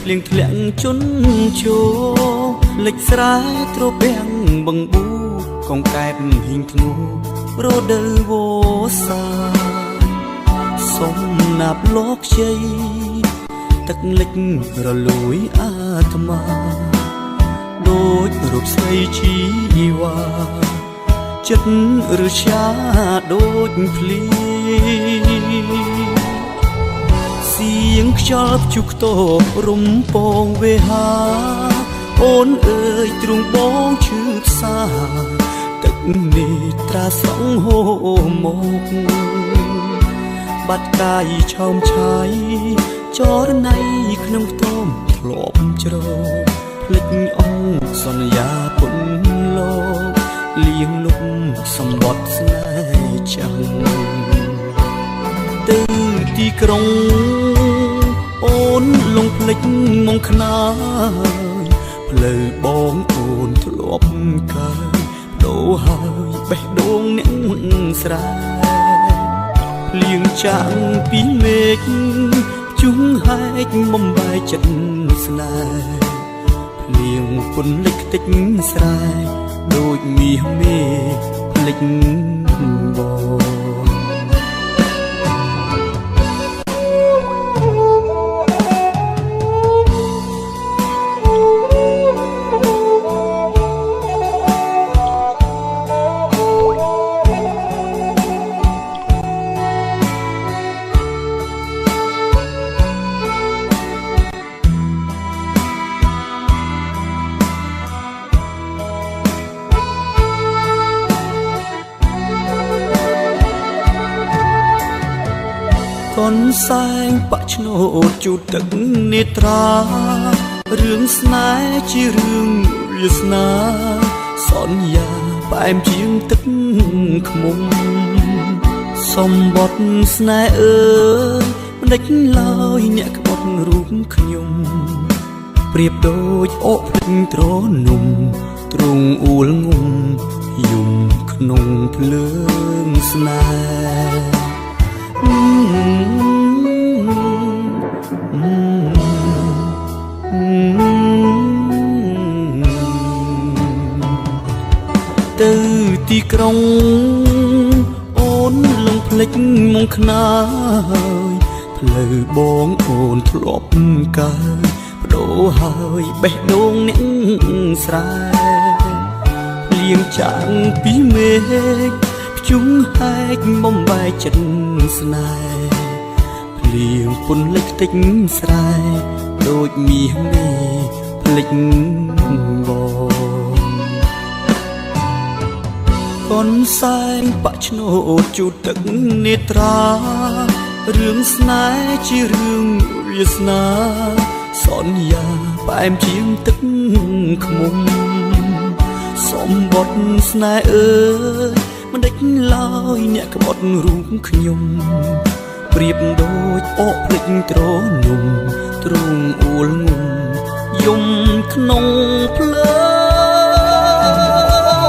ភ្លៀងធ្លាក់ជន់ជោលិចស្រែត្រពាំងបង្បូកងកែបហ៊ីងធ្នូរដូវវស្សាសុំណាប់លោកជ័យទឹកលិចរលួយអាត្មាដូចរូបស្រីជីវ៉ាចិត្តឬជាដូចភ្លៀងសៀងខ្យល់ព្យុះខ្ទប់រំពងវេហាអូនអើយទ្រង់បងឈឺផ្សាទឹកនេះត្រាស្រង់ហូរមកបាត់កាយឆោមឆាយចរណៃក្នុងខ្ទមធ្លាប់ជ្រោភ្លេចអង្គសន្យាពុនលោកលៀងលុបសម្បត្តិស្នេហ៍ចាំទៅទីក្រុងអូនលងភ្លេចមកខ្នាយផ្លូវបងអូនធ្លាប់កើដូរហើយបេះដូងអ្នកស្រែភ្លៀងចាក់ពីមេឃជុំហែកបំបែកចិត្តស្នេហ៍ភ្លៀងពុនលិចតិចស្រែដូចមាសមេភ្លេចបងកូនសែងបាក់ឆ្នោតជូតទឹកនេត្រារឿងស្នេហ៍ជារឿងវាសនាសន្យាផ្អែមជាងទឹកខ្មុំសម្បត្តិស្នេហ៍អើយមិនដេចឡើយអ្នកក្បត់រូបខ្ញុំប្រៀបដូចអកភ្លេចត្រនំទ្រង់អួលងំយំក្នុងភ្លើងស្នេហ៍ទៅទីក្រុងអូនលងភ្លេចមកខ្នាយផ្លូវបងអូនធ្លាប់កើបដូរហើយបេះដូងអ្នកស្រែភ្លៀងចាក់ពីមេឃជុំហែកបំបែកចិត្តស្នេហ៍ភ្លៀងពុនលិចតិចស្រែដូចមាសមេភ្លេចបងកូនសែងបាក់ឆ្នោតជូតទឹកនេត្រារឿងស្នេហ៍ជារឿងវាសនាសន្យាផ្អែមជាងទឹកខ្មុំសម្បត្តិស្នេហ៍អើយមិនដេចឡើយអ្នកក្បត់រូបខ្ញុំប្រៀបដូចអកភ្លេចត្រនំទ្រង់អួលងំយំក្នុងភ្លើ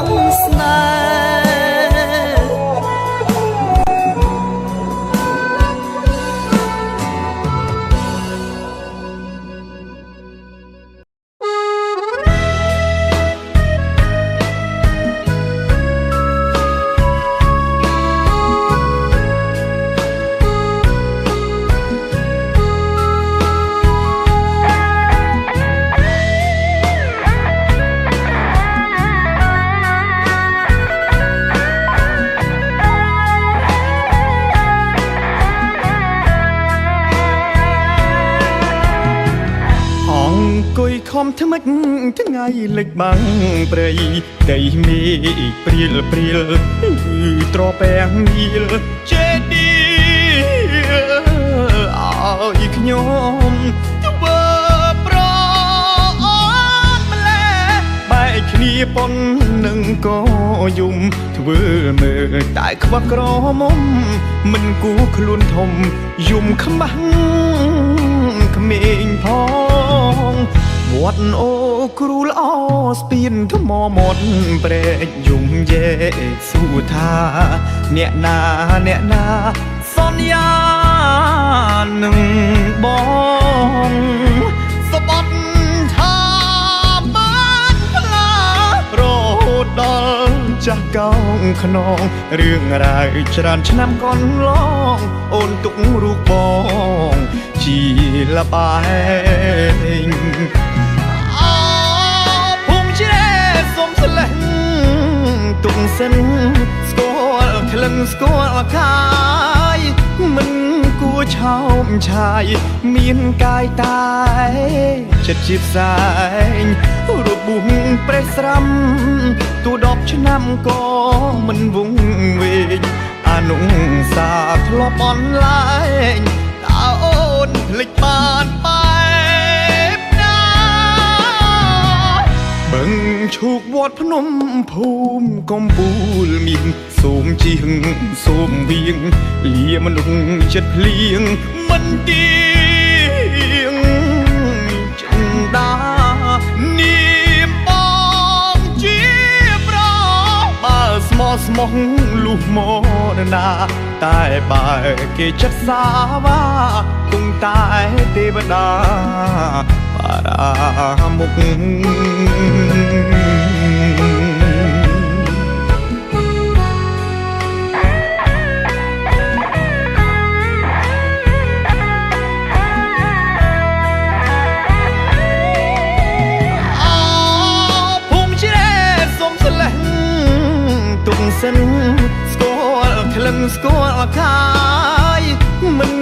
ងស្នេហ៍ខំថ្មិចថ្ងៃលិចបាំងព្រៃដីមេឃព្រាលព្រាលត្រពាំងមៀលចេឌីឲ្យខ្ញុំធ្វើប្រអត់ម្លេះបែកគ្នា វាប៉ុននឹងក៏យំធ្វើមើលតែខ្វះក្រមុំមិនគួខ្លួនធំយំខ្មាំងក្មេងផងវត្តអូគ្រូល្អស្ពានថ្មមាត់ព្រែកយំយេស៊ូថាអ្នកណាសន្យានឹងបងសបត់ថាបានផ្លារហូតដល់ចាស់កោងខ្នងរឿងរ៉ាវច្រើនឆ្នាំកន្លងអូនទុករូបបងជាលបែងភូមិជ្រែសុំស្លេងទុកសិនស្គាល់ក្លិនស្គាល់កាយមិនគួឆោមឆាយមានកាយតែចិត្តជាផ្សែងរបួងប្រេះស្រាំទូ10ឆ្នាំក៏មិនវង្វេងអនុសាធ្លាប់អនឡាញតើអូនភ្លេចបានបែបណាបឹងឈូកវត្តភ្នំភូមិកំពូលមានសូមជាងសូមវៀងលាមនុស្សចិត្តភ្លៀងមិនទៀងចិនដានាមបងជាប្របើស្មោះស្មោះលុះមកណាតែបើគេចិត្តសាវាគង់តែទេវតាបារាមុខសិនស្គាល់ក្លិនស្គាល់កាយមិន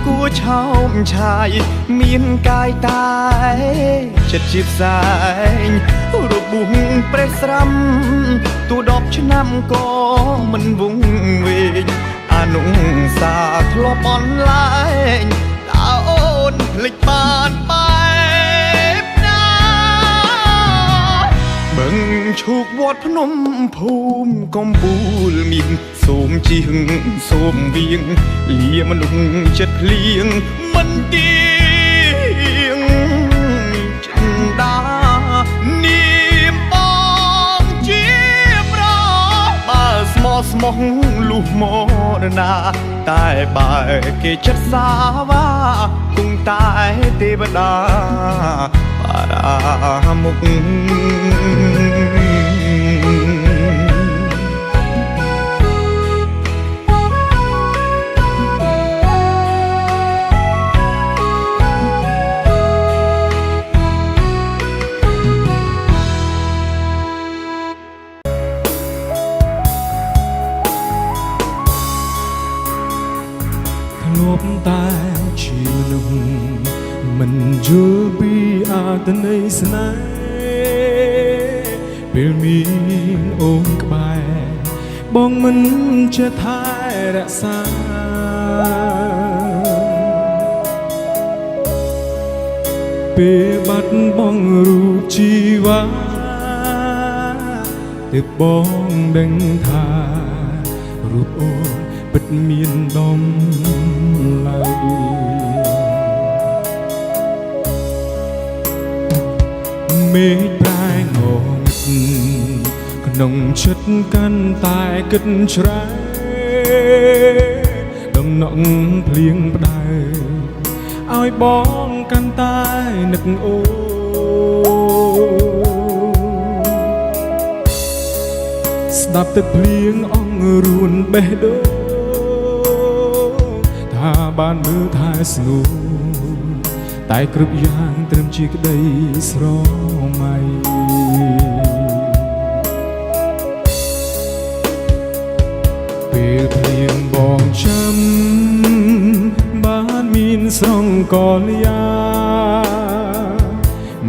គួឆោមឆាយមានកាយតែចិត្តជាផ្សែងរបួងប្រេះស្រាំទូ10ឆ្នាំក៏មិនវង្វេងអនុសាធ្លាប់អនឡាញតើអូនភ្លេចបានបែបណាបឹងឈូកវត្តភ្នំភូមិកំពូលមានសូមជាងសូមវៀងលាមនុស្សចិត្តភ្លៀងមិនទៀងចិនដានាមបងជាប្របើស្មោះស្មោះលុះមកណាតែបើគេចិត្តសាវាគង់តែទេវតាបារាមុខតែជាមនុស្សមិនយល់ពីអត្ថន័យស្នេហ៍ពេលមានអូនក្បែរបងមិនចេះថែរក្សាពេលបាត់បង់រូបជីវ៉ាទើបបងដឹងថារូបអូនពិតមានដំឡៃមេឃប្រែងងឹតក្នុងចិត្តកាន់តែគិតច្រែដំណក់ភ្លៀងផ្ដៅឲ្យបងកាន់តែនឹកអូស្ដាប់ទឹកភ្លៀងអង្រួនបេះដូងថាបានមើលថែស្នូតែគ្រប់យ៉ាងត្រឹមជាក្តីស្រមៃពេលភ្លៀងបងចាំបានមានស្រងកលយ៉ា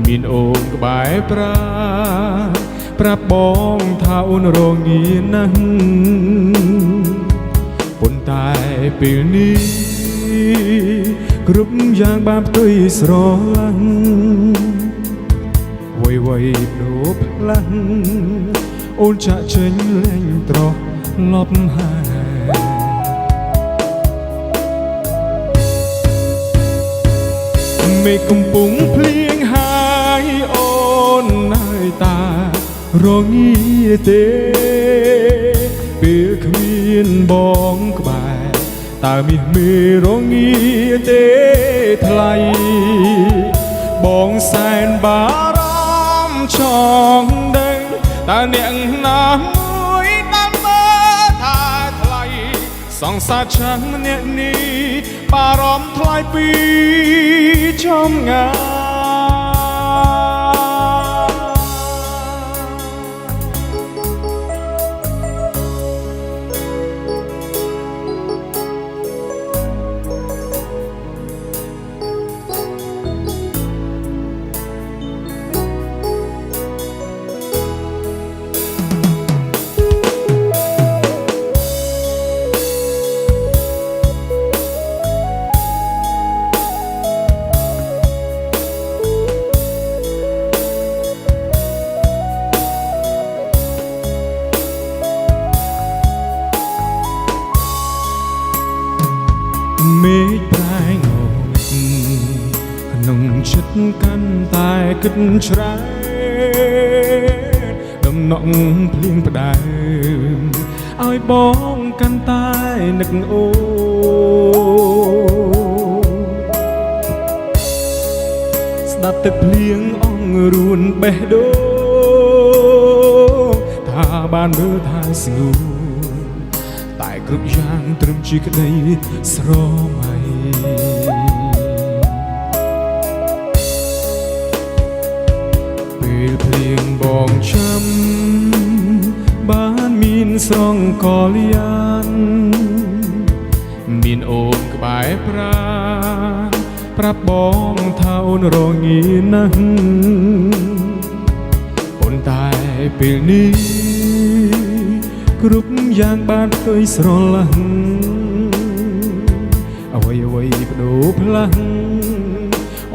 មានអូនក្បែរប្រាប់បងថាអូនរងាណាស់ប៉ុន្តែពេលនេះគ្រប់យ៉ាងបានផ្ទុយស្រឡាញ់អ្ អ្វីដូរផ្លាំងអូនចាក់ចេញលែងត្រឡប់ហើយមេឃកំពុងភ្លៀងហើយអូនហើយតារងាទេពេលគ្មានបងក្បែរតើមាសមេរងាទេថ្លៃបងសែនបារម្ភចង់ដឹងតើអ្នកណាមួយដែលមើលថាថ្លៃសង្សារฉันអ្នកនេះបារម្ភថ្លៃពីចំងាយមេឃប្រែងក្នុងចិត្តកាន់តែគិតច្រើនដំណក់ភ្លៀងផ្ដើមឲ្យបងកាន់តែនឹកអូស្ដាប់ទឹកភ្លៀងអង្រួនបេះដូងថាបានមើលថាស្ងួនតែគ្រប់យ៉ាងត្រឹមជាក្តីស្រមៃពេលភ្លៀងបងចាំបានមានស្រងកលយានមានអូនក្បែរប្រាប់បងថាអូនរងាណាស់ប៉ុន្តែពេលនេះគ្រប់យ៉ាងបានផ្ទុយស្រឡះអ្វីបដូរផ្លាស់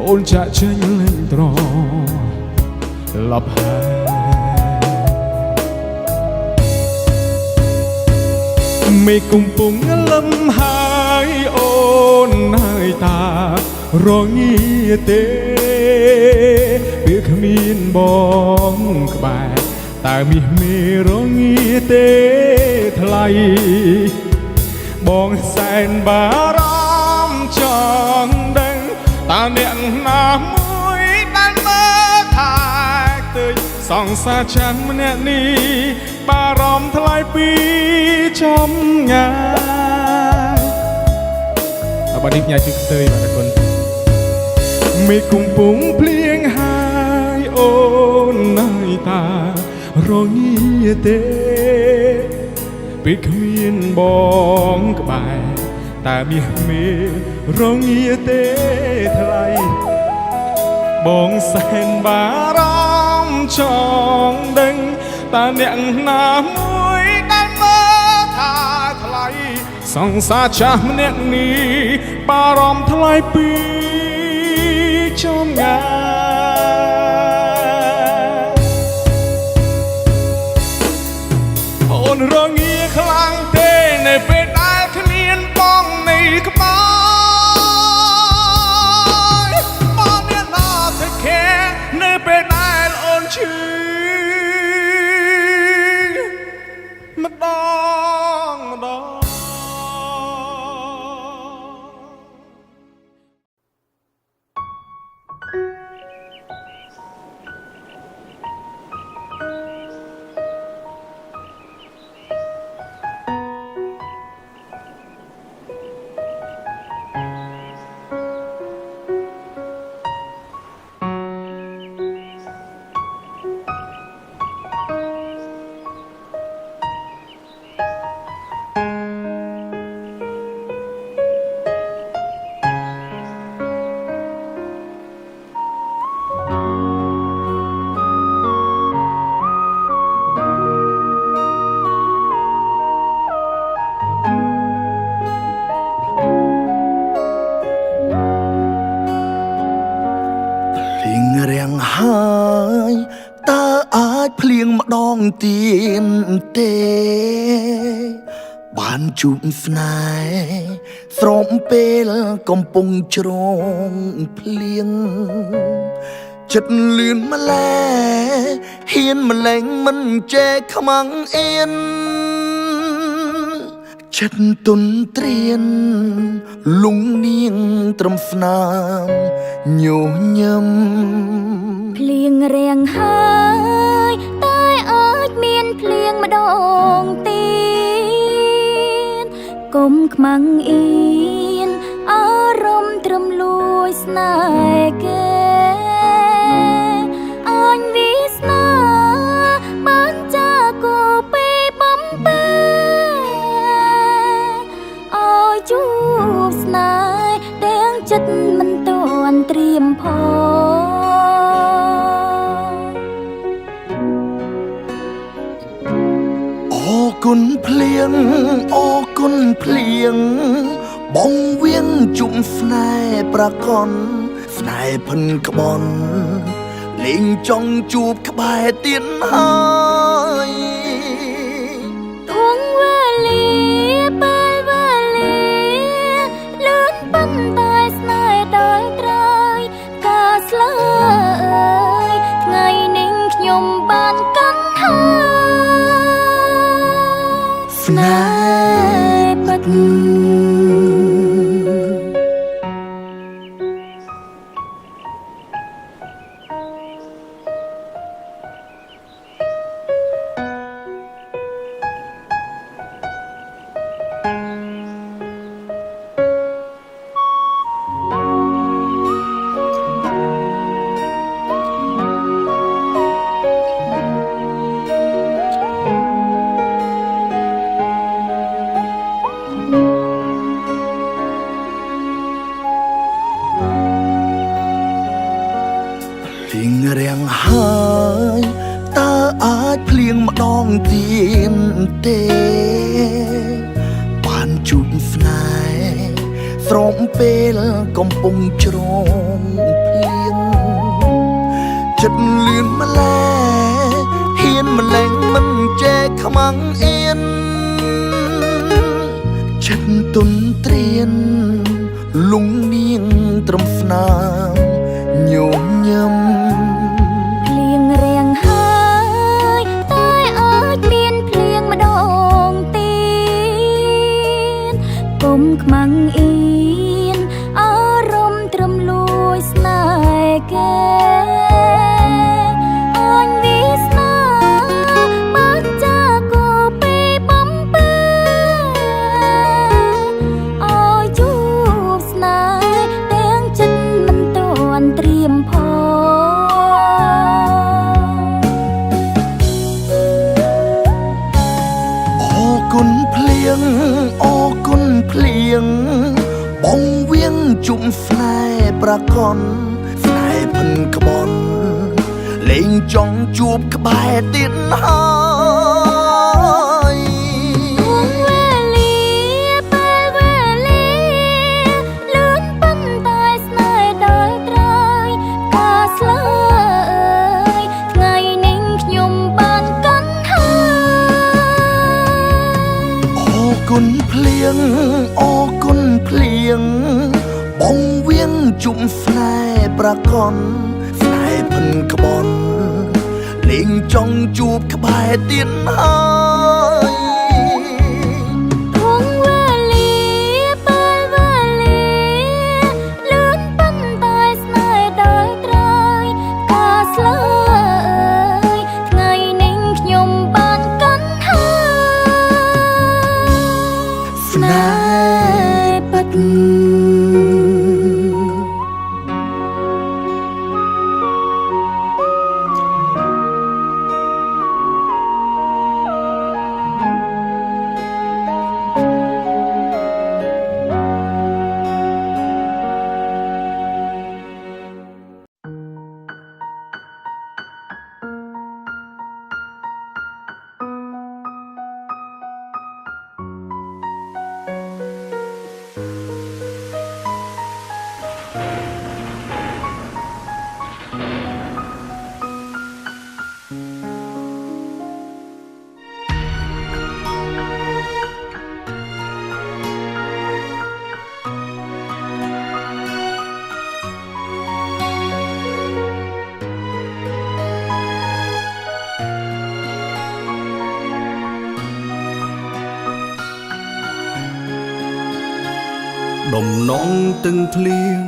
អូនចាក់ចេញលែងត្រឡប់ហើយមេឃកំពុងលឹមហើយអូនហើយតារងាទេពេលគ្មានបងក្បែរតើមាសមេរងាទេថ្លៃបងសែនបារម្ភចង់ដឹងតើអ្នកណាមួយដែលមើលថាខ្ទេចសង្សារฉันម្នាក់នេះបារម្ភថ្លៃពីចំងាយបាទនេះផ្ញើជូនខ្ទេចបាទអរគុណមេឃកំពុងភ្លៀងហើយអូនហើយតារងាទេពេលគ្មានបងក្បែរតើមាសមេរងាទេថ្លៃបងសែនបារម្ភចង់ដឹងតើអ្នកណាមួយដែលមើលថាថ្លៃសង្សារចាស់ម្នាក់នេះបារម្ភថ្លៃពីចំងាយអូនរងាខ្លាំងទេនៅពេលដែលគ្មានបងនៃក្បែរបងអ្នកណាទៅខែនៅពេលដែលអូនឈឺម្ដង តើអាចភ្លៀងម្ដងទៀតទេបានជួបស្នេហ៍ស្រោមពេលកំពុងជ្រងភ្លៀងចិត្តលឿនម្លែហ៊ានម្លែងមិនចេះខ្មាំងអៀនចិត្តទុនត្រៀនលងនាងត្រឹមស្នាមញញឹមភ្លៀងរាំងហើយតែអាចមានភ្លៀងម្ដងទៀតកុំខ្មាំងអៀនអារម្មណ៍ត្រឹមលួចស្នេហ៍គេអញវាសនាបានចាគោពេលបំពេអើយជួបស្នេហ៍ទាំងចិត្តមិនទាន់ត្រៀមផងអរគុណភ្លៀងអរគុណភ្លៀងបងវៀងជុំស្នេហ៍ប្រកនស្នេហ៍ភិនក្បន់លេងចង់ជួបក្បែរទៀតហើយធំវេលាពេលវេលាលឿនប៉ុន្តែស្នេហ៍ដល់ត្រើយការស្លើយថ្ងៃនេះខ្ញុំបានកាន់ហើយស្នេហ៍ពិតភ្លៀងរាំងហើយតើអាចភ្លៀងម្ដងទៀតទេបានជួបស្នេហ៍ស្រោមពេលកំពុងជ្រងភ្លៀងចិត្តលឿនម្លែហ៊ានម្លែងមិនចេះខ្មាំងអៀនចិត្តទុនត្រៀនលងនាងត្រឹមស្នាមញញឹមភ្លៀងរាំងហើយតែអាចមានភ្លៀងម្ដងទៀតកុំខ្មាំងអៀនអារម្មណ៍ត្រឹមលួចស្នេហ៍គេអញវាសនាបានចាគោពេលបំពេអើយជួបស្នេហ៍ទាំងចិត្តមិនទាន់ត្រៀមផងអរគុណភ្លៀងអរគុណភ្លៀងបងវៀងជុំស្នេហ៍ប្រកនស្នេហ៍ភិនក្បន់លេងចង់ជួបក្បែរទៀតហើយធំវេលាពេលវេលាលឿនប៉ុន្តែស្នេហ៍ដល់ត្រើយការស្លើយថ្ងៃនេះខ្ញុំបានកាន់ហើយអរគុណភ្លៀងអរគុណភ្លៀងបងវៀងជុំស្នេហ៍ប្រកនស្នេហ៍ភិនក្បន់លេងចង់ជួបក្បែរទៀតហើយធំវេលាពេលវេលាលឿនប៉ុន្តែស្នេហ៍ដល់ត្រើយការស្លើយថ្ងៃនេះខ្ញុំបានកាន់ហើយស្នេហ៍ពិត ដំណងទឹកភ្លៀង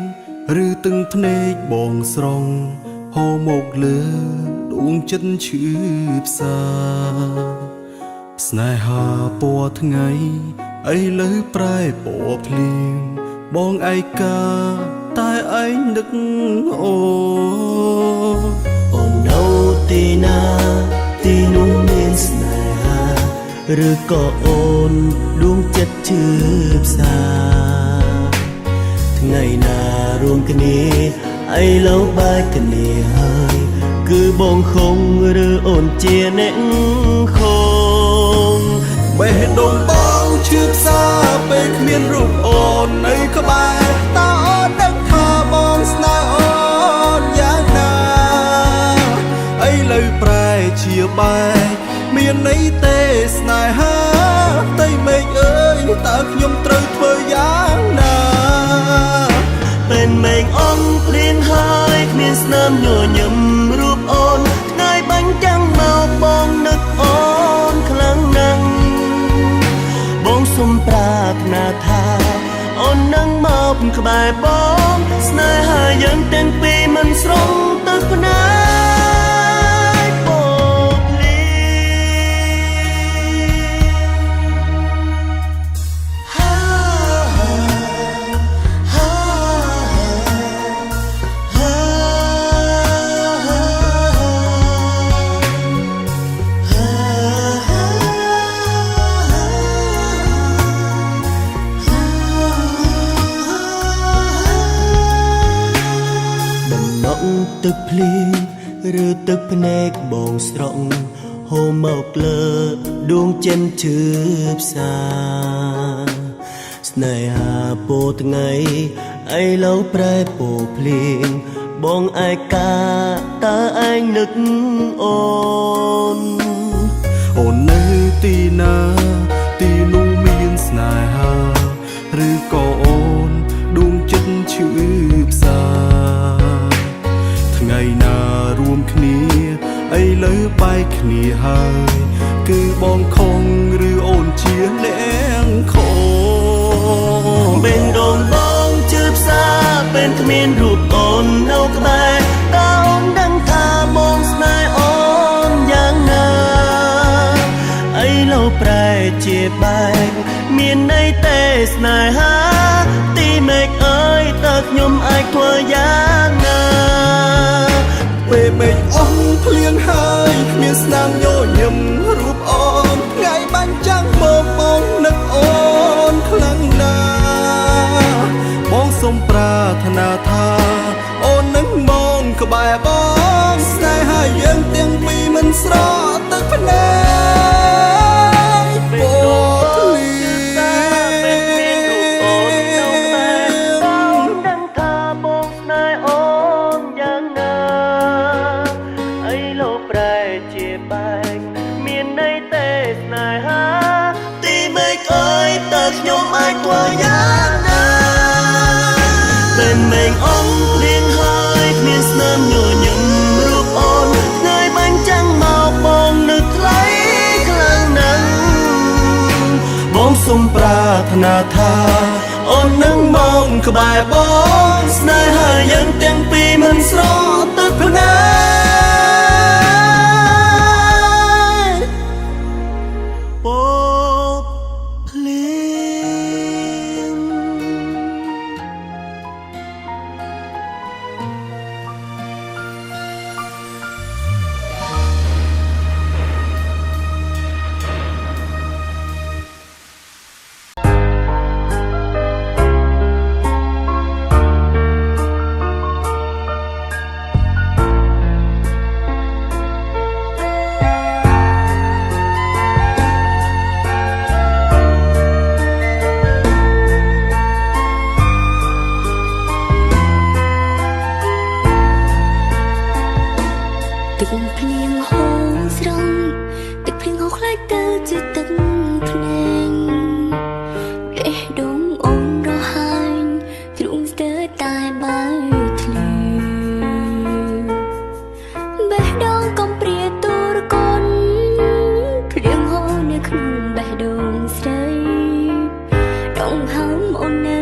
ឬទឹកភ្នែកបងស្រង់ហូរមកលើដួងចិត្តឈឺផ្សាស្នេហាពណ៌ថ្ងៃឥឡូវប្រែពណ៌ភ្លៀងបងឯកាតែឯងនឹកអូននៅទីណាទីនោះមានស្នេហាឬក៏អូនដួងចិត្តឈឺផ្សាថ្ងៃណារួមគ្នាឥឡូវបែកគ្នាហើយគឺបងខំឬអូនជាអ្នកខំបេះដូងបងឈឺផ្សាពេលគ្មានរូបអូននៅក្បែរតើអូនដឹងថាបងស្នេហ៍អូនយ៉ាងណាឥឡូវប្រែជាបែកមានន័យទេស្នេហាតែមេឃអើយតើខ្ញុំត្រូវធ្វើយ៉ាងណាเป็นเมฆអងភ្លៀងហើយគ្មានស្នាមញញឹមរូបអូនថ្ងៃបាញ់ចាំងមកបងនឹកអូនខ្លាំងណាស់បងសុំប្រាថ្នាថាអូននឹងមកក្បែរបងស្នេហាយើងទាំងពីរមិនស្រង់ទឹកភ្នែកពណ៌ភ្លៀងទឹកភ្លៀងឬទឹកភ្នែកបងស្រង់ហូរមកលើដួងចិត្តឈឺផ្សាស្នេហាពណ៌ថ្ងៃឥឡូវប្រែពណ៌ភ្លៀងបងឯកាតើឯងនឹកអូនអូននៅទីណាទីនោះមានស្នេហាឬក៏អូនដួងចិត្តឈឺផ្សាថ្ងៃណារួមគ្នាឥឡូវបែកគ្នាហើយគឺបងខំឬអូនជាអ្នកខំបេះដូងបងជឿផ្សាពេលគ្មានរូបអូននៅក្បែរតើអូនដឹងថាបងស្នេហ៍អូនយ៉ាងណាឥឡូវប្រែជាបែកមានន័យទេស្នេហាទីមេឃអើយតើខ្ញុំអាចធ្វើយ៉ាងណាពេលមេឃអស់ភ្លៀងហើយគ្មានស្នាមញញឹមរូបអូនថ្ងៃបាញ់ចាំងមកបងនឹកអូនខ្លាំងណាស់បងសូមប្រាថ្នាថាអូននឹងមកក្បែរបងស្នេហាយើងទាំងពីរមិនស្រកទឹកភ្នែកពណ៌ភ្លៀងខ្ញុំអាចធ្វើយ៉ាងណាពេលមេឃអងភ្លៀងហើយគ្មានស្នាមញញឹមរូបអូនថ្ងៃបាញ់ចាំងមកបងនឹកថ្លៃខ្លាំងណាស់បងសូមប្រាថ្នាថាអូននឹងមកក្បែរបងស្នេហាយើងទាំងពីរមិនស្រកទឹកភ្នែកក្នុងបេះដូងស្រីដងហើមអូននៅ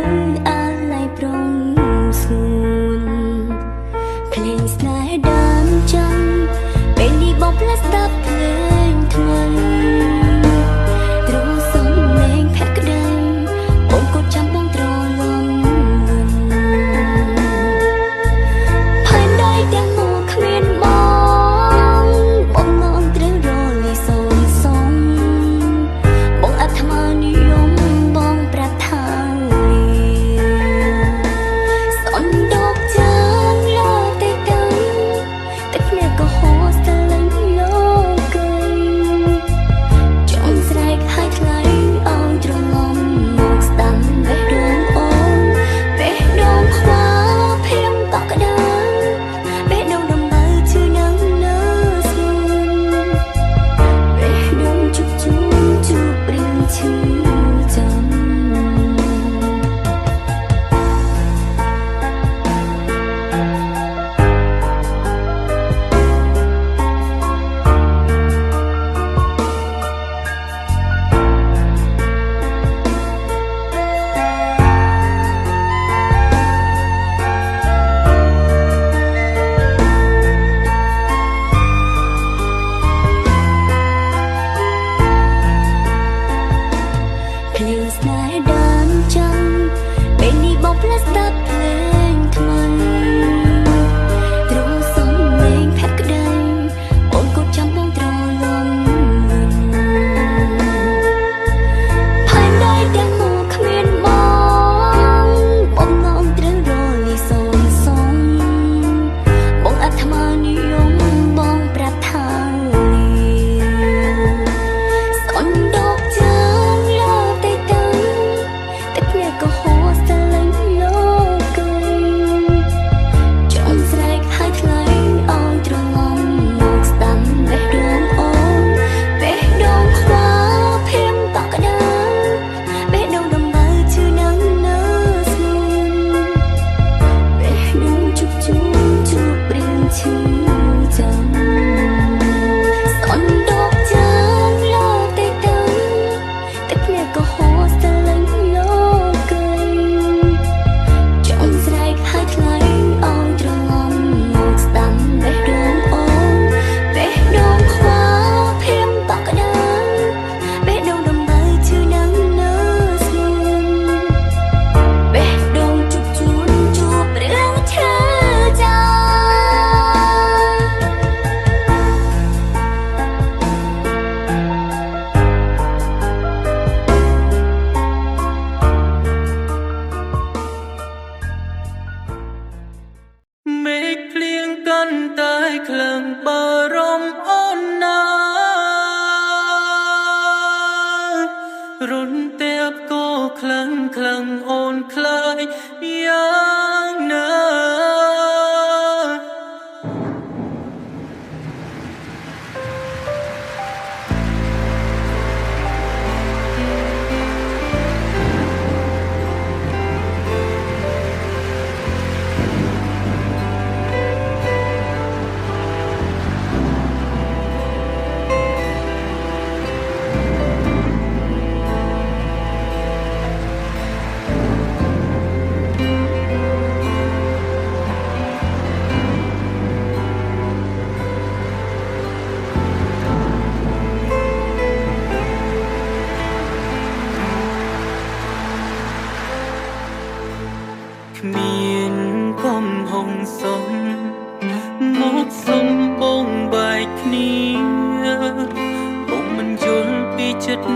ចិត្ត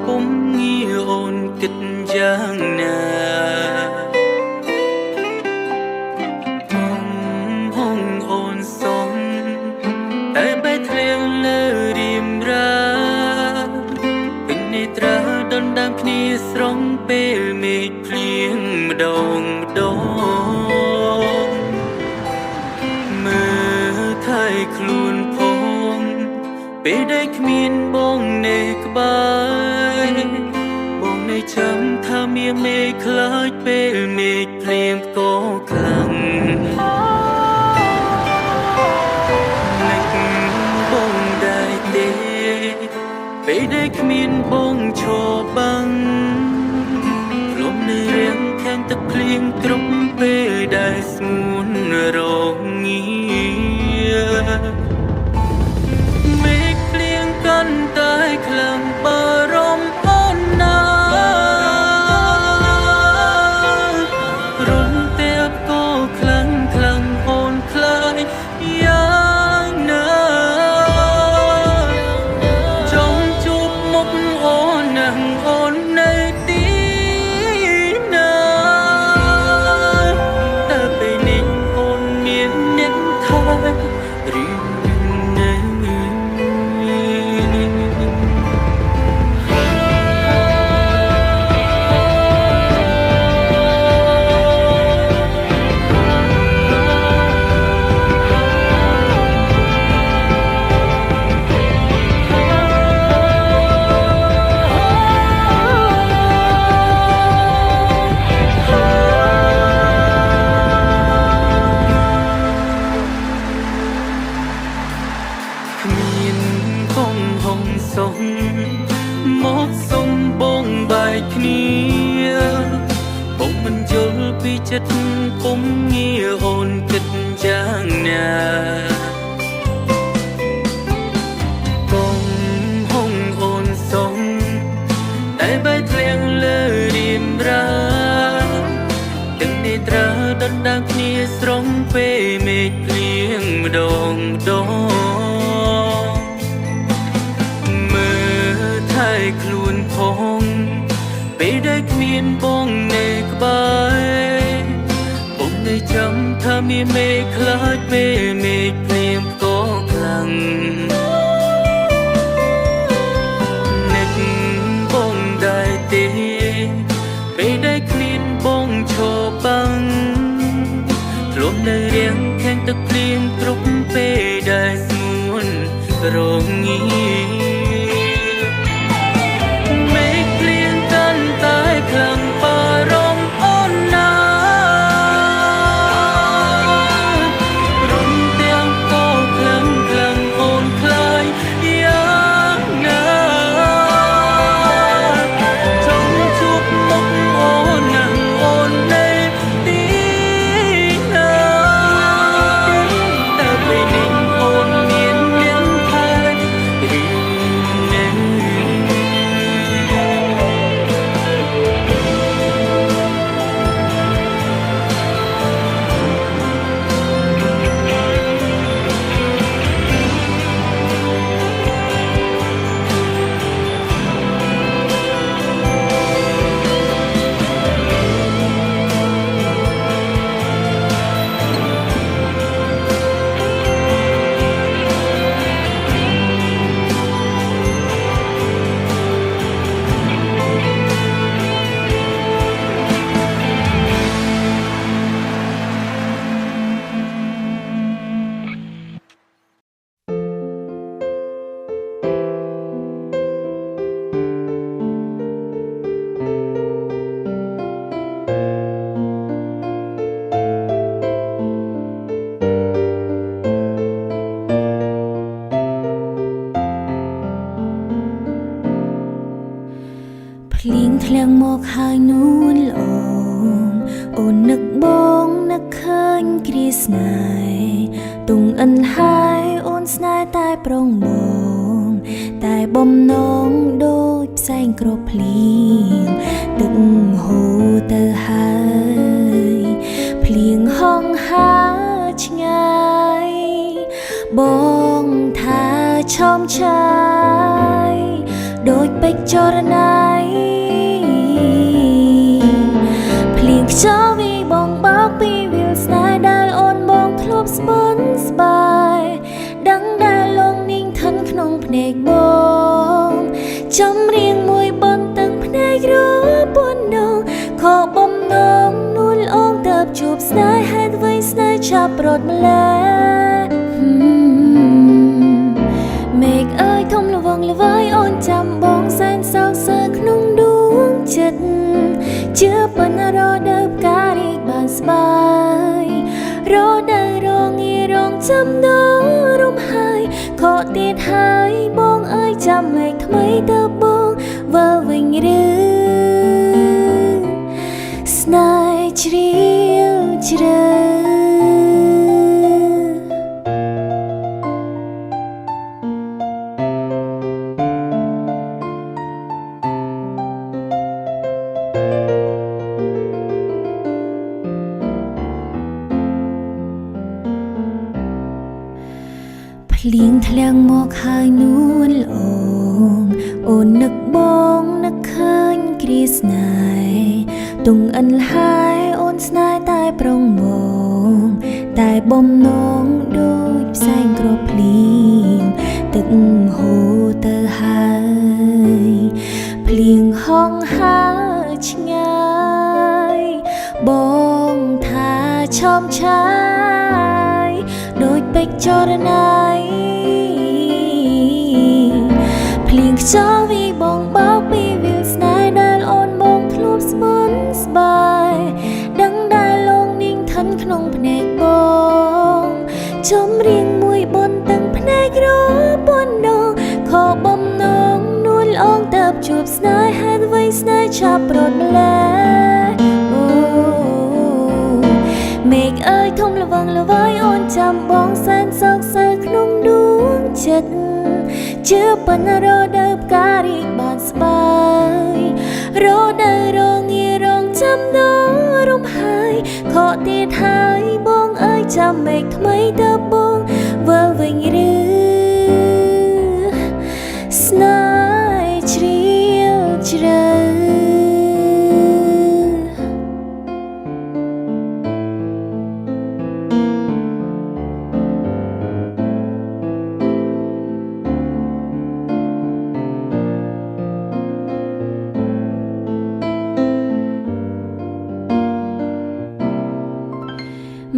ពុំងាអូនគិតយ៉ាងណាហងអូនសំតែបែកធ្លាងលើរៀមរាពេញនេត្រាដណ្ដើមគ្នាស្រងពេលមេឃភ្លៀងម្ដងម្ដងមើលថៃខ្លួនផងពេលដែលគ្មានបងនៅក្បែរបងនៅចាំថាមានមេឃខ្លាចពេលមេឃភ្លៀងក៏ខ្លាំងនឹកបងដែរទេពេលដែលគ្មានបងឈរបាំងលំនៅរៀងខាងទឹកភ្លៀងគ្រប់ពេលដែលស្ងួនរងាមេឃភ្លៀងកាន់តែខ្លាំងបារម្ភអូនណារំទាបក៏ខ្លាំងខ្លាំងអូនខ្លាចយ៉ាងណាចង់ជួបមុខអូននឹងអូននៅទីណាតែពេលនេះអូនមានអ្នកថារៀងនៅ គ្មានបងហងសុំមកសុំបងបែកគ្នាបងមិនយល់ពីចិត្តពុំងារអូនគិតយ៉ាងណាបងហងអូនសុំតែបែកធ្លាងលើរៀមរាទាំងនេត្រាដណ្ដើមគ្នាស្រងពេលមេឃភ្លៀងម្ដងម្ដងមើលថែខ្លួនផងពេលដែលគ្មានបងនៅក្បែរបងនៅចាំថាមានមេឃខ្លាចពេលមេឃភ្លៀងក៏ខ្លាំងនឹកបងដែរទេពេលដែលគ្មានបងឈរបាំងធ្លាប់នៅរៀងខាងទឹកភ្លៀងគ្រប់ពេលដែលស្ងួនរងាមេឃភ្លៀងកាន់តែខ្លាំងបារម្ភអូនណារំទាំងក៏ខ្លាំងខ្លាំងអូនខ្លាចយ៉ាងណាចង់ជួបមុខអូននឹងអូននៅទីណាតែពេលនេះអូនមានអ្នកថែរៀងនៅ ភ្លៀងធ្លាក់មកហើយនួនល្អអូននឹកបងនឹកឃើញគ្រាស្នេហ៍ទុងអិនហើយអូនស្នេហ៍តែប្រុងបងតែបំណងដូចផ្សែងក្របភ្លៀងទឹកហូរទៅហើយភ្លៀងហងហើឆ្ងាយបងថាឆោមឆាយ ដូចពេជ្រចរណៃភ្លៀងខ្យល់វាបងបោកពីវាលស្នេហ៍ដែលអូនបងធ្លាប់ស្បន់ស្បាយដឹងដែលលងនាងឋិនក្នុងភ្នែកបងចំរៀងមួយបនទឹកភ្នែករពួនដងខកបំណងនួនអងទៅជួបស្នេហ៍ហេតុអ្វីស្នេហ៍ឆាប់រត់ម្លេះមេឃអើយធំល្វឹងល្វើយអូនចាំបងសែនសោកសើក្នុងដួងចិត្តជឿប៉ុណ្ណារដើបការរីកបានស្បាយរដើរងារងចាំដល់រំហើយខកទៀតហើយបងអើយចាំមេឃថ្មីទៅបងវើវិញឬស្នេហ៍ជ្រាលជ្រៅភ្លៀងធ្លាក់មកហើយនួនល្អងអូននឹកបងនឹកឃើញគ្រាស្នេហ៍ទុងអិនហើយអូនស្នេហ៍តែប្រងបងតែបំណងដូចផ្សែងក្រភ្លៀងទឹកហូរទៅហើយភ្លៀងហងហើរឆ្ងាយបងថាឆោមឆាយដូចពេជ្រចរណៃភ្លៀងខ្យល់វាបងបោកពីវាលស្នេហ៍ដែលអូនបងធ្លាប់ស្បន់ស្បាយដឹងដែលលងនាងឋិនក្នុងភ្នែកបងចំរៀងមួយបនទឹកភ្នែករពួនដងខកបំណងនួនអងទៅជួបស្នេហ៍ហេតុអ្វីស្នេហ៍ឆាប់រត់ម្លេះអូមេឃអើយធំល្វឹងល្វើយអូនចាំបងសែនសោកសើក្នុងដួងចិត្តជឿប៉ុណ្ណារដើបការរីកបានស្បាយរដើរងារងចាំដល់រំហើយខកទៀតហើយបងអើយចាំមេឃថ្មីទៅបងវើវិញឬស្នេហ៍ជ្រាលជ្រៅ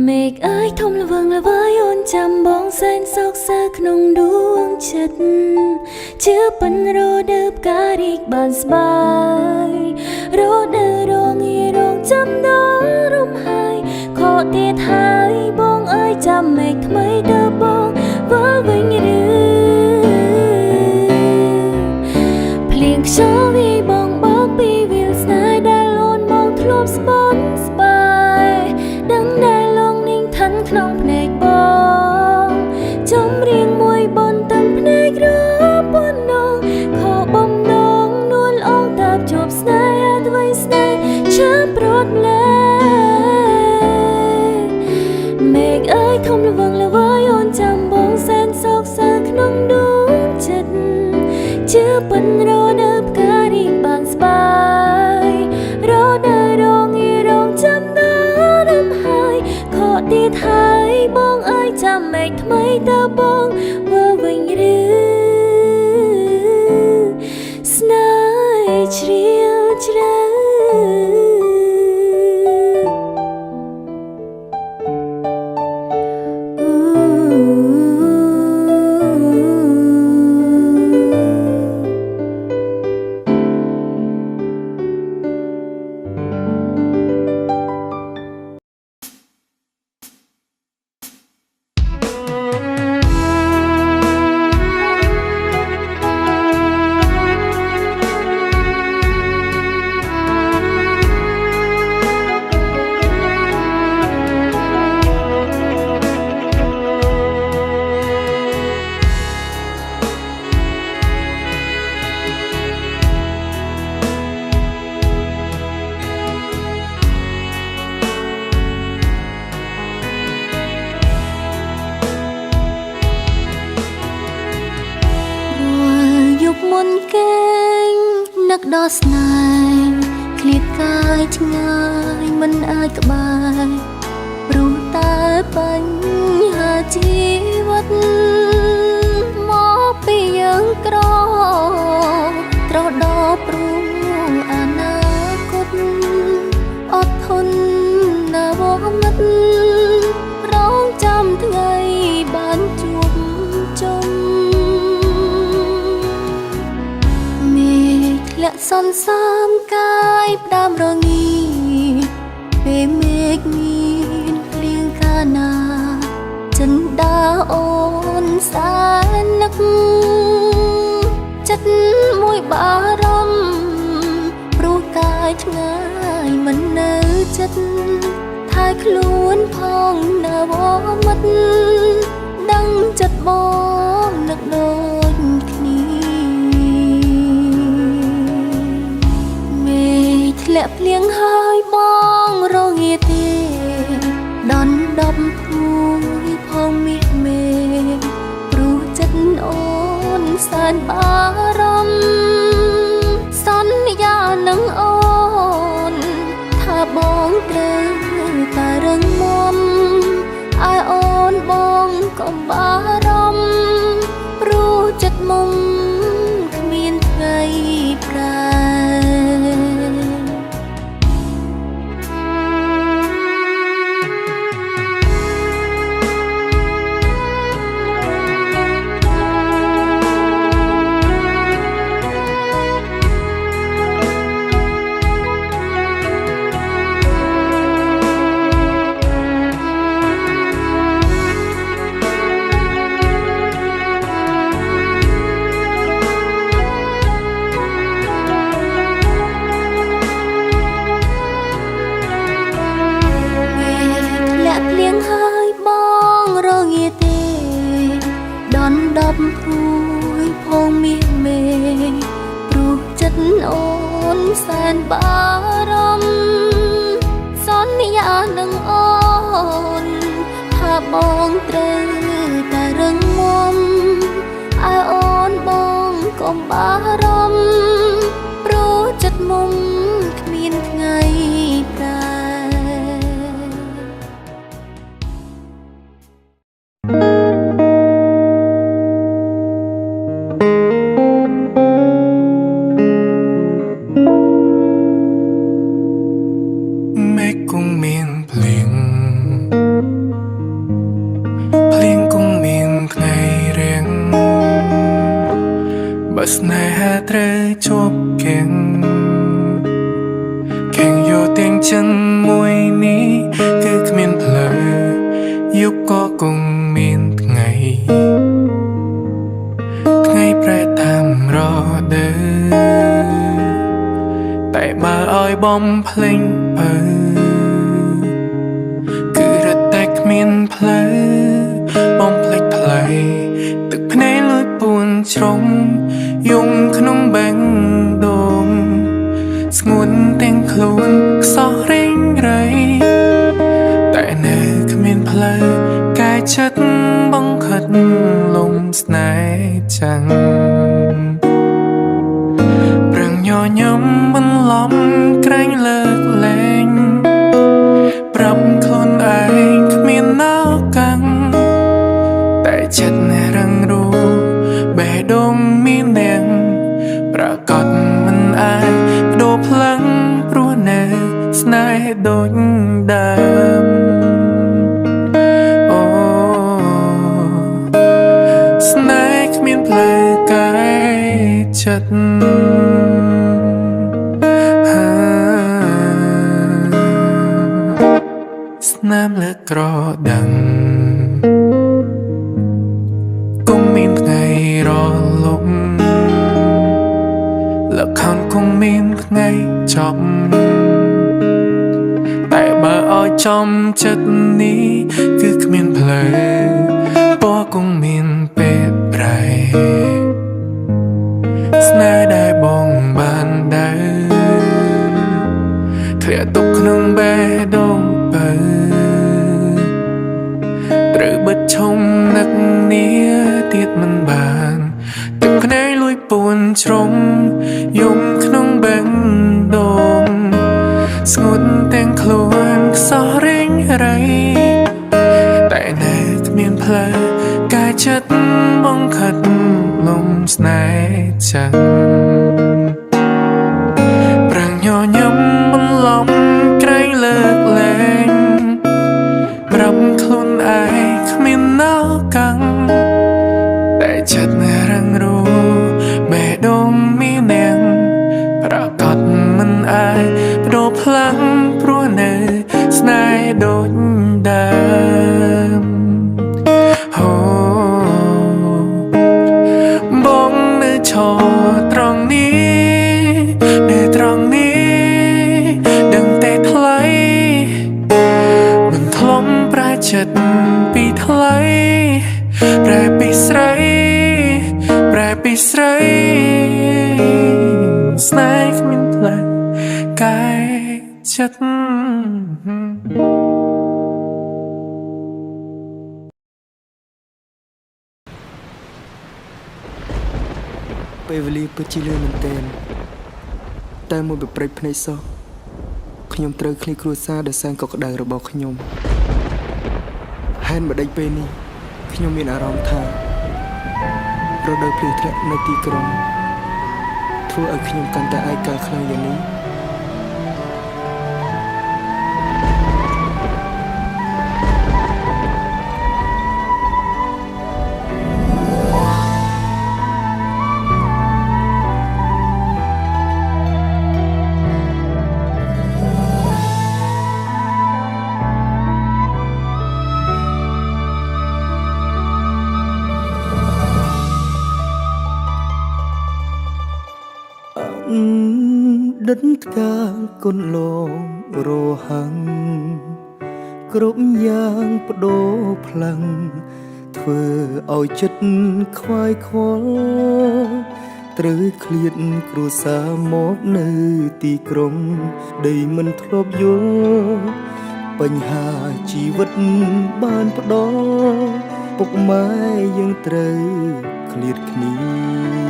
មេឃអើយធំល្វឹងល្វើយអូនចាំបងសែនសោកសើក្នុងដួងចិត្តជឿប៉ុនរដើបការរីកបានស្បាយរដើរងារងចាំដល់រំហើយខកទៀតហើយបងអើយចាំមេឃថ្មីទៅបងវើវិញឬភ្លៀងខ្យល់វាបងបោកពីវាលស្នេហ៍ដែលអូនបងធ្លាប់ស្បន់ស្បាយដឹងដែលក្នុងភ្នែកបងចំរៀងមួយបនទឹកភ្នែករពួនដងខកបំណងនួនអងទៅជួបស្នេហ៍អ្វីស្នេហ៍ឆាប់រត់ម្លេះមេឃអើយធំល្វឹងល្វើយអូនចាំបងសែនសោកសើក្នុងដួងចិត្តជឿប៉ុនរដើបការរីកបានស្បាយរដើរងារងចាំដល់រំហើយខកទៀតហើយបងអើយចាំមេឃថ្មីទៅបងវើវិញឬស្នេហ៍ជ្រាលជ្រៅមុនគេ ដល់ស្នេហ៍ឃ្លាតកាយឆ្ងាយមិនអាចក្បែរព្រោះតែបញ្ហាជីវិតមកពីយើងក្រត្រដល់ព្រោះអនាគតអត់ធន់ណាវមិត្តរងចាំថ្ងៃបានជួបជុំមេធ្លាក់សន្សាមកាយផ្ដើមរងាពេលមេឃមានភ្លៀងកាណាចិនដាអូនសែននឹកចិត្តមួយបារម្ភព្រោះកាយឆ្ងាយមិននៅចិត្តថែខ្លួនផងណាវមិត្តដឹងចិត្តបងនឹកដូចគ្នាមេធ្លាក់ភ្លៀងហើយបងរងាទេដនដប់ពួយផងមាសមេព្រោះចិត្តអូនសែនបារម្ភសន្យានឹងអូនថាបងត្រូវតែរឹងមាំឲ្យអូនបងកុំបារម្ភព្រោះចិត្តមុំគ្មានថ្ងៃប្រែហើយបងរងាទេដនដប់ពួយផងមាសមេព្រោះចិត្តអូនសែនបារម្ភសន្យានឹងអូនថាបងត្រូវតែរឹងមាំឲ្យអូនបងកុំបារម្ភព្រោះចិត្តមុំគ្មានថ្ងៃប្រែស្នេហាត្រូវជួបគេងយកទាំងចិនមួយនេះគឺគ្មានផ្លូវយុគក៏គង់មានថ្ងៃប្រែតាមរដូវតែបើឲ្យបំភ្លេងបើគឺរត់តែគ្មានផ្លូវបំភ្លេចផ្លូវទឹកភ្នែកលួចពួនជ្រុំយំក្នុងបេះដូងស្ងួនទាំងខ្លួនខ្សោះរេងរៃតែនៅគ្មានផ្លូវកាយចិត្តបង្ខិតលំស្នេហ៍ចាំងប្រឹងញញឹមបន្លំក្រែងលើកលែងប្រាប់ខ្លួនឯងគ្មានណៅកាំងតែចិត្តរឹងរូបេះដូងមានអ្នកប្រកាសមិនអាចបដូរផ្លឹងព្រោះនៅស្នេហ៍ដូចដើមអូស្នេហ៍គ្មានផ្លូវកាយចិត្តស្នាមលើក្រដឹងគង់មានថ្ងៃរលំលខំគង់មានថ្ងៃចប់តែបើឲ្យចំចិត្តនេះគឺគ្មានផ្លូវពណ៌គង់មានពេលប្រែស្នេហ៍ដែលបងបានដើរធ្លាក់ទុកក្នុងបេះដូងបើត្រូវបិទឈុំនឹកនេះទៀតមិនបានទឹកភ្នែកលួចពួនជ្រុំយំក្នុងបេះ ផ្លូវកាយចិត្តបងខិតលំស្នេហ៍ចឹងប្រាំងញញឹមបន្លំក្រែងលើកលែងប្រាប់ខ្លួនឯងគ្មានណៅកាំងតែចិត្តរឹងរូបេះដូងមាននាងប្រកាសមិនអាចបដូរផ្លាំងព្រោះនៅស្នេហ៍ដូចដើមបងនៅឈរត្រង់នេះនៅត្រង់នេះដឹងតែថ្លៃមិនធ្លាប់ប្រែចិត្តពីថ្លៃប្រែពីស្រីប្រែពីស្រីស្នេហ៍គ្មានផ្លែកាយចិត្តពេលវេលាពិតជាលឿនមែនទែនតែមួយបព្រិចភ្នែកសោះខ្ញុំត្រូវឃ្លីគ្រួសារដែលសែនកក់ក្ដៅរបស់ខ្ញុំហេតុម្ដេចពេលនេះខ្ញុំមានអារម្មណ៍ថារដូវភ្លៀងធ្លាក់នៅទីក្រុងធ្វើឲ្យខ្ញុំកាន់តែឯកាខ្លាំងយ៉ាងនេះដិតផ្កាគុនលងរហ័ងគ្រប់យ៉ាងបដូរផ្លាំងធ្វើឲ្យចិត្តខ្វាយខ្វល់ត្រូវឃ្លាតគ្រួសារមកនៅទីក្រុងដីមិនធ្លាប់យល់បញ្ហាជីវិតបានផ្ដល់ពុកម៉ែយើងត្រូវឃ្លាតគ្នា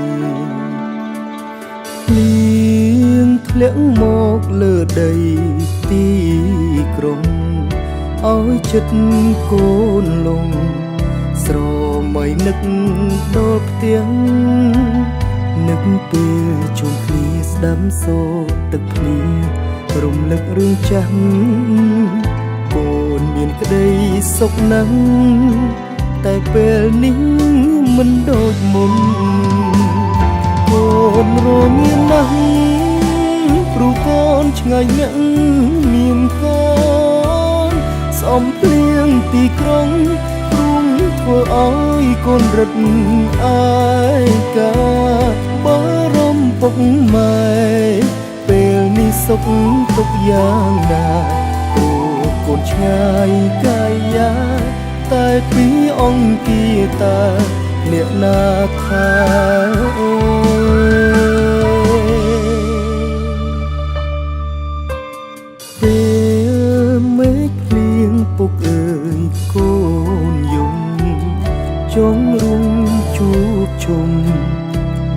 ធ្លាក់មកលើដីទីក្រុងឲ្យចិត្តកូនលងស្រមៃនឹកដល់ផ្ទាំងនឹកពេលជួបគ្នាស្ដាំសូរទឹកភ្លៀងរំលឹករឿងចាស់កូនមានក្តីសុខណាស់តែពេលនេះមិនដូចមុនកូនរងាណាស់ព្រោះកូនឆ្ងាយណាស់មានកូនសំភ្លៀងទីក្រុងព្រមធ្វើឲ្យកូនរត់អាយកាបារម្ភពុកម៉ែពេលនេះសុខទុក្ខយ៉ាងណាព្រោះកូនឆ្ងាយកាយាតែពីអង្គាតាអ្នកណាថាអូពេលមេឃភ្លៀងពុកអើយកូនយំចង់រួមជួបជុំ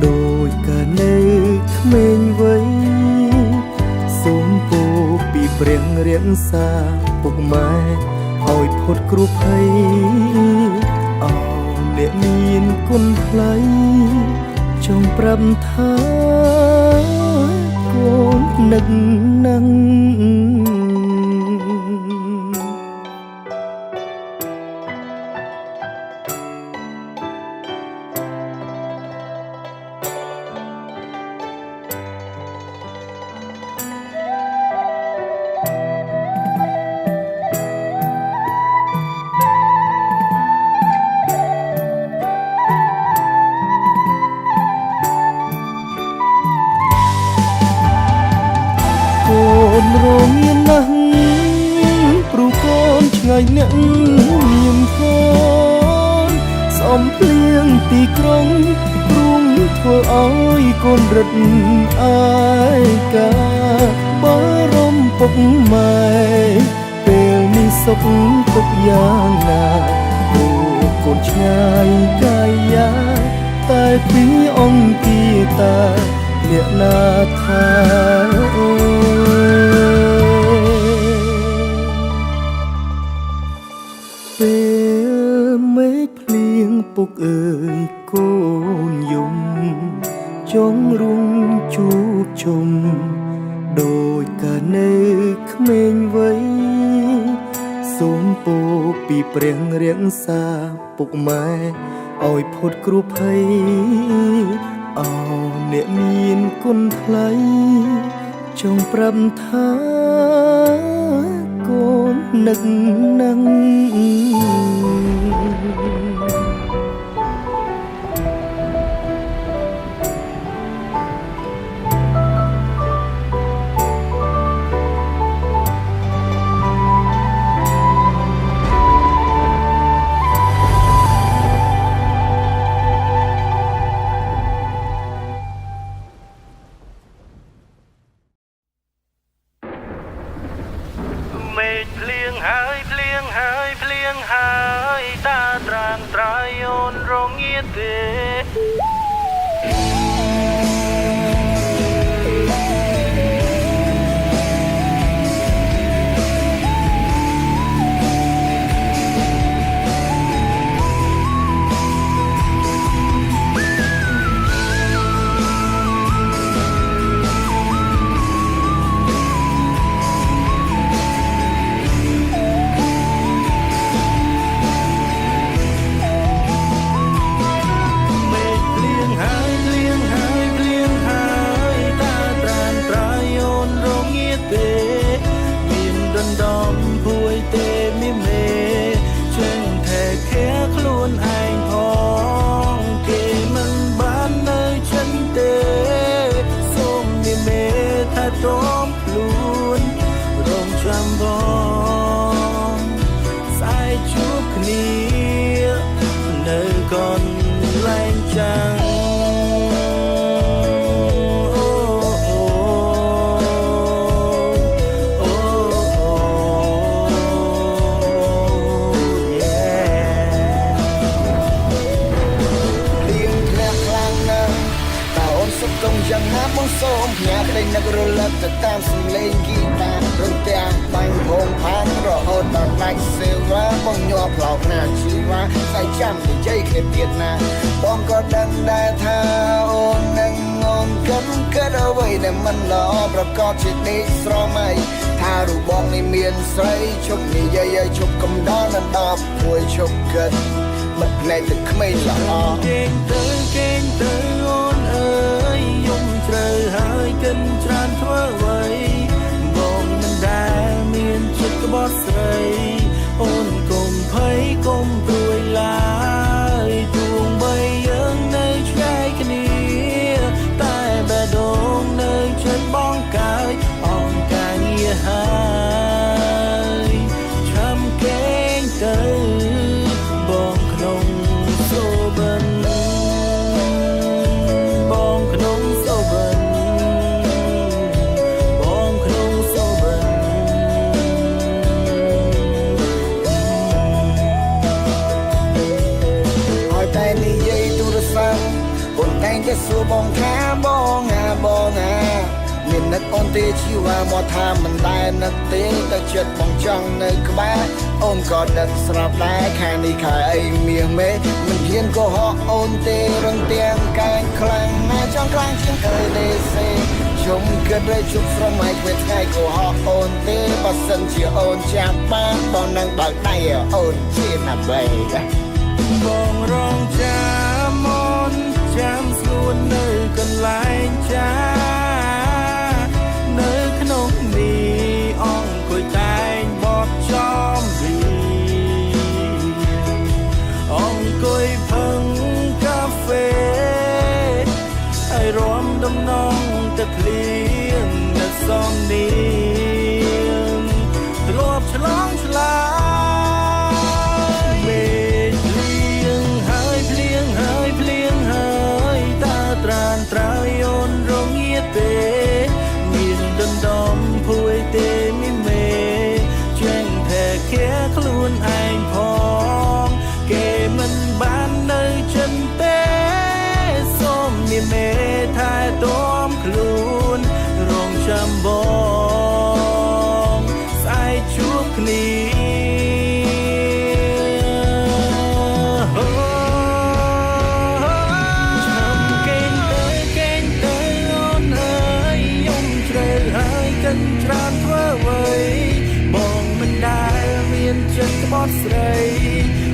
ដោយកាលនៅក្មេងវ័យសូមពោពីព្រះរាក្សាពុកម៉ែឲ្យផុតគ្រោះភ័យអោអ្នកមានគុណថ្លៃចង់ប្រាប់ថាកូននឹកណាស់រងាណាស់ព្រោះកូនឆ្ងាយណាស់មានកូនសំភ្លៀងទីក្រុងព្រមធ្វើឲ្យកូនរត់អាយកាបារម្ភពុកម៉ែពេលនេះសុខទុក្ខយ៉ាងណាព្រោះកូនឆ្ងាយកាយាតែពីអង្គាតាអ្នកណាថាអូពេលមេ ចងរុងជួបជុំដូចកាលនៅក្មេងវ័យសូមពោពីព្រះរាក្សាពុកម៉ែឲ្យផុតគ្រោះភ័យអោអ្នកមានគុណថ្លៃចង់ប្រាប់ថាកូននឹកនឹងមេឃភ្លៀងហើយភ្លៀងហើយភ្លៀងហើយតាត្រានត្រៃអូនរងាទេ សូមផ្ញើក្តីនឹករលឹកទៅតាមសំឡេងហ្គីតារំទាំងបាញ់ហងផានរហូតដល់ដាច់សេវាបងញាប់ផ្លោកណាជីវ៉ាស្អែកចាំនិយាយគ្នាទៀតណាបងក៏ដឹងដែរថាអូននឹងងងកិនអ្វីដែលមិនល្អប្រកបជាដេកស្រមៃថារូបបងនេះមានស្រីជប់និយាយឲ្យជប់កំដរនឹងដល់ពួយជប់គិតមិនភ្នែកទឹកក្មេងល្អគេងទៅអូនអើយយំជ្រៅហើយកិនច្រើនធ្វើអ្វីបងមិនដែលមានចិត្តក្បត់ស្រីអូនកុំភ័យកុំព្រួយឡើយទួងបីយើងនៅឆ្ងាយគ្នាតែបេះដូងនៅចិត្តបងកាយអងការងារហើយឆាំគេងទៅបងក្នុងសូបិនបងក្នុងសូបិនបងក្នុងសូបិនឲ្យតែនិយាយទូរស័ព្ទអូនតែងតែសួរបងថាបងមាននឹកអូនទេជីវ៉ាមកថាមិនដែលនឹកទេតែចិត្តបងចង់នៅក្បែរអូនក៏ដឹកស្រាប់ដែរខែនេះខែអីមាសមេមិនហ៊ានកុហកអូនទេរំទាំងកាយខ្លាំងណាស់ចង់ខ្លាំងជាងเคยទេសេជុំគិតឲ្យជប់ស្រមៃពេលថ្ងៃកុហកអូនទេបើសិនជាអូនចាប់បានបងនឹងបើកដៃអូនជាណាបេបងរងចាំអូនចាំស្ងួននៅកន្លែងចានៅក្នុងនេះអង្គុយតែងបបចំរីអង្គុយផឹងកាហ្វេហើយរំដំណងទឹកភ្លៀងនៅសំនៀងធ្លាប់ឆ្លងឆ្លាមេឃភ្លៀងហើយភ្លៀងហើយភ្លៀងហើយតើត្រានត្រៃអូនរងាទេមានដណ្ដំភួយទេមីមេជាងតែគេខ្លួនឯងផងគេមិនបាននៅចិនទេសូមមីមេថែទាំខ្លួនរងចាំបង បត់ស្រី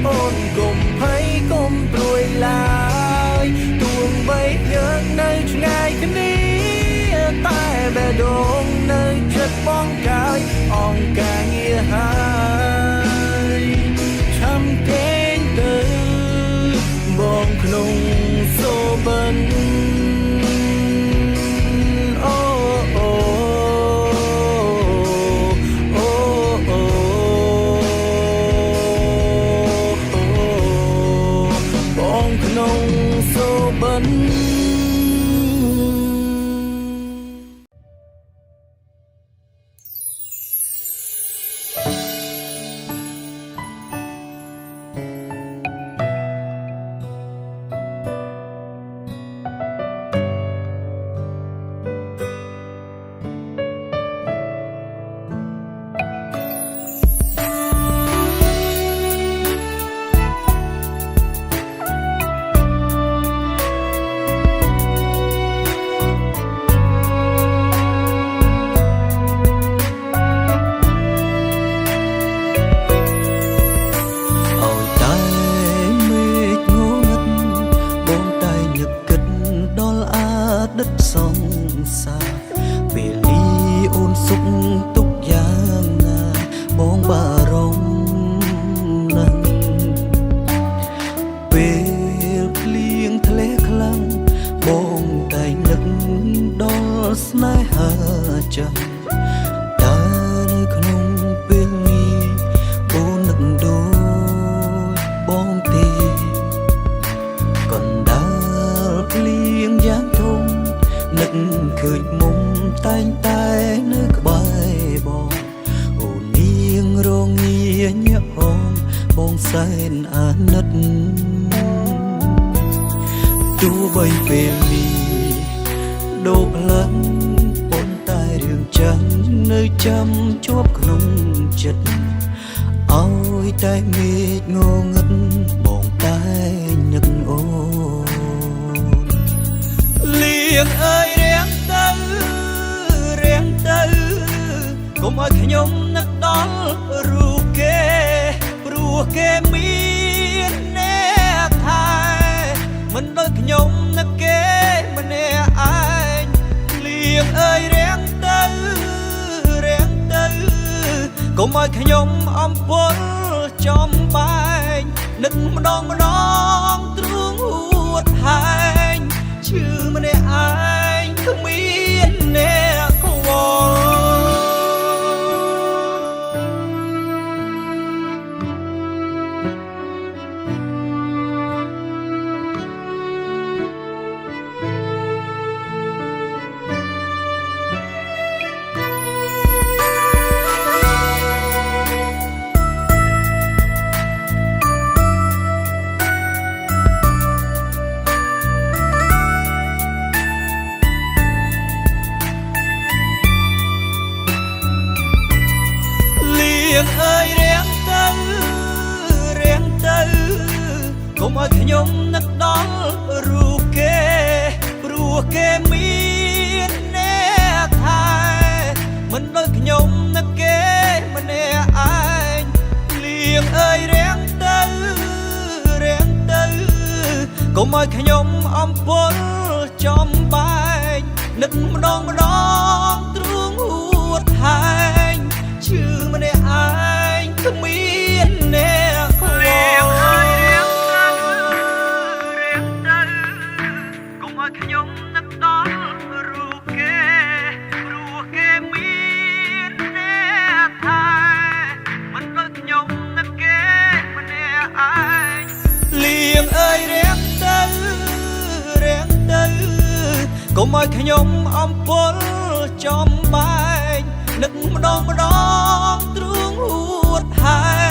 អូនកុំភ័យកុំព្រួយឡើយទួងបីយើងនៅឆ្ងាយគ្នាតែបេះដូងនៅចិត្តបងកាយអង្ការងារហើយឆាំកេងទៅបងក្នុងសូបិនកុំឲ្យខ្ញុំអំពលចំបែកនឹកម្ដងទ្រូងហួតហើយ